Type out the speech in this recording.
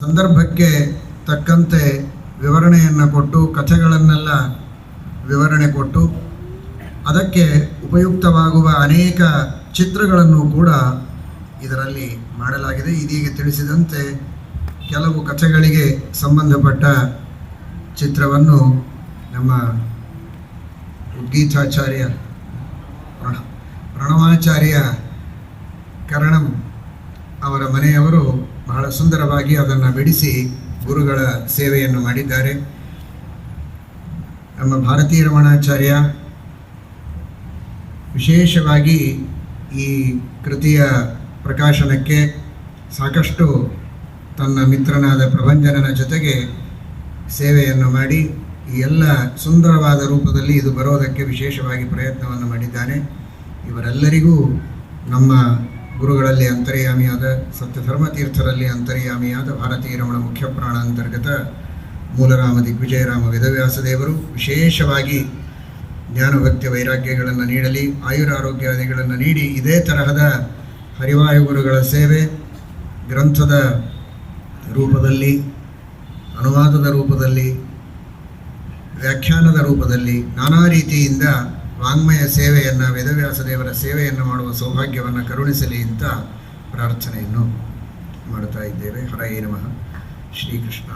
ಸಂದರ್ಭಕ್ಕೆ ತಕ್ಕಂತೆ ವಿವರಣೆಯನ್ನು ಕೊಟ್ಟು, ಕಥೆಗಳನ್ನೆಲ್ಲ ವಿವರಣೆ ಕೊಟ್ಟು ಅದಕ್ಕೆ ಉಪಯುಕ್ತವಾಗುವ ಅನೇಕ ಚಿತ್ರಗಳನ್ನು ಕೂಡ ಇದರಲ್ಲಿ ಮಾಡಲಾಗಿದೆ. ಇದೀಗ ತಿಳಿಸಿದಂತೆ ಕೆಲವು ಕಥೆಗಳಿಗೆ ಸಂಬಂಧಪಟ್ಟ ಚಿತ್ರವನ್ನು ನಮ್ಮ ಉದ್ಗೀತಾಚಾರ್ಯ ಪ್ರಣವಾಚಾರ್ಯ ಕರಣಂ ಅವರ ಮನೆಯವರು ಬಹಳ ಸುಂದರವಾಗಿ ಅದನ್ನು ಬಿಡಿಸಿ ಗುರುಗಳ ಸೇವೆಯನ್ನು ಮಾಡಿದ್ದಾರೆ. ನಮ್ಮ ಭಾರತೀಯ ರಮಣಾಚಾರ್ಯ ವಿಶೇಷವಾಗಿ ಈ ಕೃತಿಯ ಪ್ರಕಾಶನಕ್ಕೆ ಸಾಕಷ್ಟು ತನ್ನ ಮಿತ್ರನಾದ ಪ್ರಭಂಜನನ ಜೊತೆಗೆ ಸೇವೆಯನ್ನು ಮಾಡಿ ಈ ಎಲ್ಲ ಸುಂದರವಾದ ರೂಪದಲ್ಲಿ ಇದು ಬರೋದಕ್ಕೆ ವಿಶೇಷವಾಗಿ ಪ್ರಯತ್ನವನ್ನು ಮಾಡಿದ್ದಾನೆ. ಇವರೆಲ್ಲರಿಗೂ ನಮ್ಮ ಗುರುಗಳಲ್ಲಿ ಅಂತರ್ಯಾಮಿಯಾದ ಸತ್ಯಧರ್ಮತೀರ್ಥರಲ್ಲಿ ಅಂತರ್ಯಾಮಿಯಾದ ಭಾರತೀಯ ರಮಣ ಮುಖ್ಯ ಪ್ರಾಣ ಅಂತರ್ಗತ ಮೂಲರಾಮ ದಿಗ್ವಿಜಯರಾಮ ವೇದವ್ಯಾಸದೇವರು ವಿಶೇಷವಾಗಿ ಜ್ಞಾನಭಕ್ತಿ ವೈರಾಗ್ಯಗಳನ್ನು ನೀಡಲಿ, ಆಯುರಾರೋಗ್ಯಾದಿಗಳನ್ನು ನೀಡಿ ಇದೇ ತರಹದ ಹರಿವಾಯು ಗುರುಗಳ ಸೇವೆ ಗ್ರಂಥದ ರೂಪದಲ್ಲಿ, ಅನುವಾದದ ರೂಪದಲ್ಲಿ, ವ್ಯಾಖ್ಯಾನದ ರೂಪದಲ್ಲಿ ನಾನಾ ರೀತಿಯಿಂದ ವಾಂಗ್ಮಯ ಸೇವೆಯನ್ನು, ವೇದವ್ಯಾಸದೇವರ ಸೇವೆಯನ್ನು ಮಾಡುವ ಸೌಭಾಗ್ಯವನ್ನು ಕರುಣಿಸಲಿ ಅಂತ ಪ್ರಾರ್ಥನೆಯನ್ನು ಮಾಡ್ತಾ ಇದ್ದೇವೆ. ಹರಯೇ ನಮಃ. ಶ್ರೀಕೃಷ್ಣ.